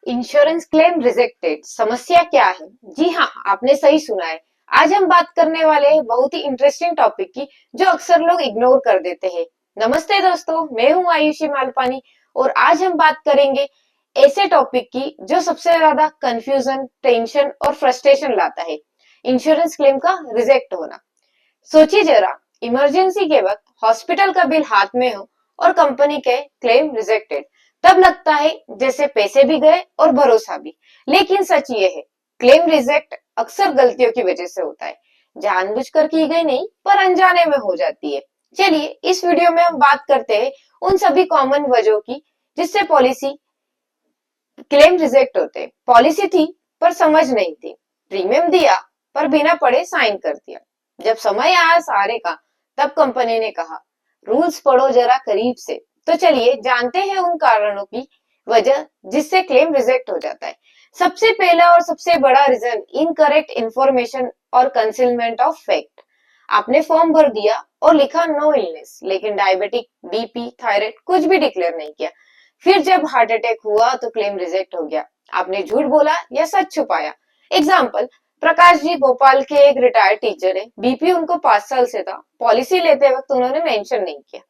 Insurance claim rejected, समस्या क्या है? जी हाँ, आपने सही सुना है। आज हम बात करने वाले हैं बहुत ही इंटरेस्टिंग टॉपिक की, जो अक्सर लोग इग्नोर कर देते हैं। नमस्ते दोस्तों, मैं हूँ आयुषी मालपानी और आज हम बात करेंगे ऐसे टॉपिक की जो सबसे ज्यादा कंफ्यूजन, टेंशन और फ्रस्ट्रेशन लाता है, इंश्योरेंस क्लेम का रिजेक्ट होना। सोचिए जरा, इमरजेंसी के वक्त हॉस्पिटल का बिल हाथ में हो और कंपनी के क्लेम रिजेक्टेड, तब लगता है जैसे पैसे भी गए और भरोसा भी। लेकिन सच ये है, क्लेम रिजेक्ट अक्सर गलतियों की वजह से होता है। जानबूझकर की गई नहीं, पर अनजाने में हो जाती है। चलिए इस वीडियो में हम बात करते हैं उन सभी कॉमन वजहों की जिससे पॉलिसी क्लेम रिजेक्ट होते। पॉलिसी थी पर समझ नहीं थी, प्रीमियम दिया पर बिना पढ़े साइन कर दिया। जब समय आया सारे का, तब कंपनी ने कहा रूल्स पढ़ो जरा करीब से। तो चलिए जानते हैं उन कारणों की वजह जिससे क्लेम रिजेक्ट हो जाता है। सबसे पहला और सबसे बड़ा रीजन इनकरेक्ट इंफॉर्मेशन और कंसीलमेंट ऑफ फैक्ट। आपने फॉर्म भर दिया और लिखा नो इलनेस, लेकिन डायबिटिक, बीपी, थायराइड कुछ भी डिक्लेयर नहीं किया। फिर जब हार्ट अटैक हुआ तो क्लेम रिजेक्ट हो गया। आपने झूठ बोला या सच छुपाया। एग्जाम्पल, प्रकाश जी भोपाल के एक रिटायर्ड टीचर है, बीपी उनको 5 साल से था, पॉलिसी लेते वक्त उन्होंने मेंशन नहीं किया,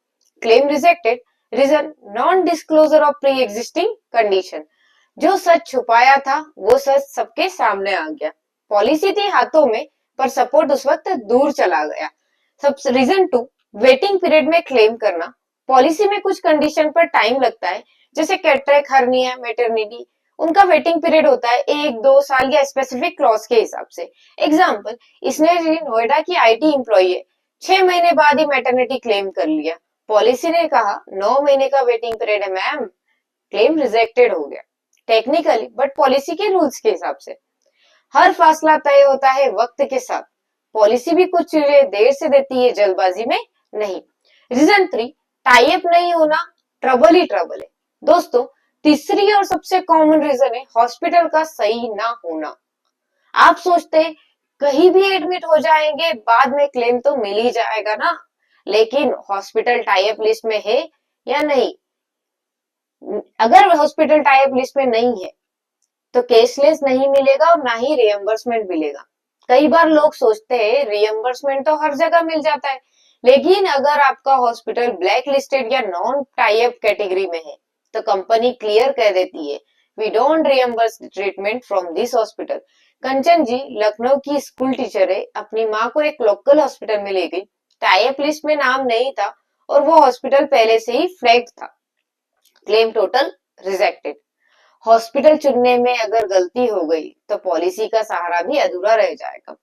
claim rejected. Reason non disclosure of pre existing condition. जो सच छुपाया था वो सच सबके सामने आ गया। पॉलिसी थी हाथों में, पर सपोर्ट उस वक्त दूर चला गया। सब रीजन टू, वेटिंग पीरियड में क्लेम करना। पॉलिसी में कुछ कंडीशन पर टाइम लगता है, जैसे कैटरेक्ट, हर्निया, मैटरनिटी। उनका वेटिंग पीरियड होता है 1-2 साल या स्पेसिफिक क्लॉज के हिसाब से। एग्जाम्पल, इसने जी नोएडा की आईटी एम्प्लॉई है, 6 महीने बाद ही मैटरनिटी क्लेम कर लिया। पॉलिसी ने कहा 9 महीने का वेटिंग पीरियड है मैम, क्लेम रिजेक्टेड हो गया टेक्निकली, बट पॉलिसी के रूल्स के हिसाब से। हर फासला तय होता है वक्त के साथ। पॉलिसी भी कुछ चीजें देर से देती है, जल्दबाजी में नहीं। रीजन 3, टाई अप नहीं होना, ट्रबल ही ट्रबल है। दोस्तों, तीसरी और सबसे कॉमन रीजन है हॉस्पिटल का सही ना होना। आप सोचते हैं कहीं भी एडमिट हो जाएंगे, बाद में क्लेम तो मिल ही जाएगा ना, लेकिन हॉस्पिटल टाई अप लिस्ट में है या नहीं? अगर हॉस्पिटल टाई अप लिस्ट में नहीं है तो कैशलेस नहीं मिलेगा और ना ही रियम्बर्समेंट मिलेगा। कई बार लोग सोचते हैं रियम्बर्समेंट तो हर जगह मिल जाता है, लेकिन अगर आपका हॉस्पिटल ब्लैक लिस्टेड या नॉन टाई अप कैटेगरी में है तो कंपनी क्लियर कह देती है we don't reimburse treatment from this hospital. Kanchan ji Lucknow की स्कूल टीचर है, अपनी माँ को एक लोकल हॉस्पिटल में ले गई, टाई अप लिस्ट में नाम नहीं था और वो हॉस्पिटल पहले से ही फ्लैग था, क्लेम टोटल रिजेक्टेड। हॉस्पिटल चुनने में अगर गलती हो गई तो पॉलिसी का सहारा भी अधूरा रह जाएगा।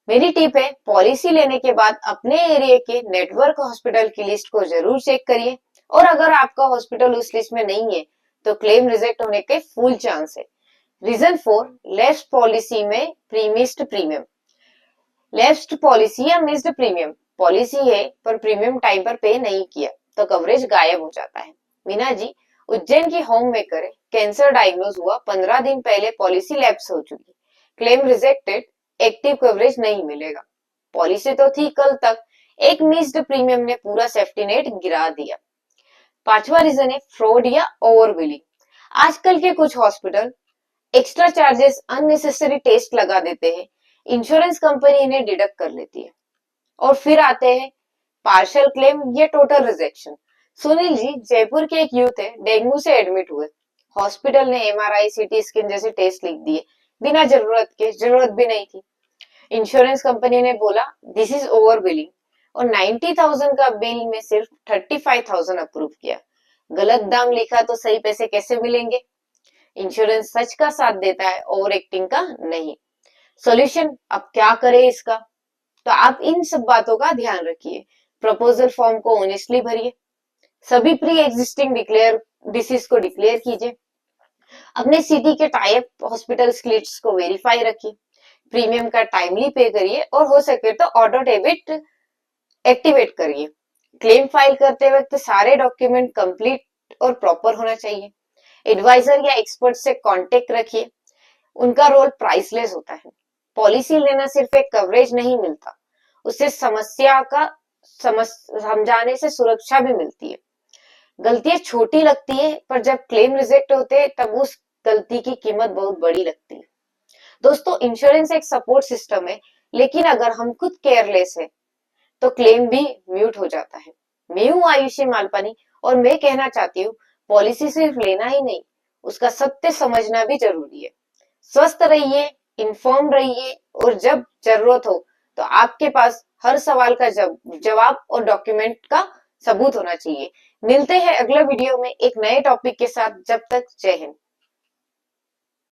मेरी टिप है, पॉलिसी लेने के बाद अपने एरिया के नेटवर्क हॉस्पिटल की लिस्ट को जरूर चेक करिए, और अगर आपका हॉस्पिटल उस लिस्ट में नहीं है तो क्लेम रिजेक्ट होने के फुल चांस है। रीजन 4, लेफ्ट पॉलिसी में प्रीमिस्ड प्रीमियम। लेफ्ट पॉलिसी या मिस्ड प्रीमियम, पॉलिसी है पर प्रीमियम टाइम पर पे नहीं किया तो कवरेज गायब हो जाता है। मीना जी उज्जैन की होम मेकर है, कैंसर डायग्नोज हुआ, 15 दिन पहले पॉलिसी लैप्स हो चुकी, क्लेम रिजेक्टेड, एक्टिव कवरेज नहीं मिलेगा। पॉलिसी तो थी कल तक, एक मिस्ड प्रीमियम ने पूरा सेफ्टी नेट गिरा दिया। पांचवा रीजन है फ्रॉड या ओवर बिलिंग। आजकल के कुछ hospital extra charges, unnecessary test लगा देते हैं, इंश्योरेंस कंपनी इन्हें डिडक्ट कर लेती है। और फिर आते हैं पार्शियल क्लेम या टोटल रिजेक्शन। सुनील जी जयपुर के एक यूथ है, डेंगू से एडमिट हुए, हॉस्पिटल ने एमआरआई, सीटी स्कैन जैसे टेस्ट लिख दिए बिना जरूरत भी नहीं थी। इंश्योरेंस कंपनी ने बोला दिस इज ओवर बिलिंग और 90,000 का बिल में सिर्फ 35,000 अप्रूव किया। गलत दाम लिखा तो सही पैसे कैसे मिलेंगे? इंश्योरेंस सच का साथ देता है, ओवर एक्टिंग का नहीं। सॉल्यूशन, अब क्या करें इसका? तो आप इन सब बातों का ध्यान रखिए। प्रपोजल फॉर्म को ऑनेस्टली भरिए, सभी प्री एग्जिस्टिंग डिक्लेयर डिसीज को डिक्लेयर कीजिए, अपने सिटी के टाइप हॉस्पिटल लिस्ट को वेरीफाई रखिए, प्रीमियम का टाइमली पे करिए और हो सके तो ऑटो डेबिट एक्टिवेट करिए। क्लेम फाइल करते वक्त सारे डॉक्यूमेंट कंप्लीट और प्रॉपर होना चाहिए। एडवाइजर या एक्सपर्ट से कांटेक्ट रखिए, उनका रोल प्राइसलेस होता है। पॉलिसी लेना सिर्फ एक कवरेज नहीं मिलता, उससे समस्या का समझाने से सुरक्षा भी मिलती है। गलतियां छोटी लगती है, पर जब क्लेम रिजेक्ट होते हैं तब उस गलती की कीमत बहुत बड़ी लगती है। दोस्तों, इंश्योरेंस एक सपोर्ट सिस्टम है, लेकिन अगर हम खुद केयरलेस है तो क्लेम भी म्यूट हो जाता है। मैं हूँ आयुषी मालपानी और मैं कहना चाहती हूँ, पॉलिसी सिर्फ लेना ही नहीं, उसका सत्य समझना भी जरूरी है। स्वस्थ रहिए, इन्फॉर्म रहिए और जब जरूरत हो तो आपके पास हर सवाल का जवाब और डॉक्यूमेंट का सबूत होना चाहिए। मिलते हैं अगले वीडियो में एक नए टॉपिक के साथ। जब तक जय हिंद।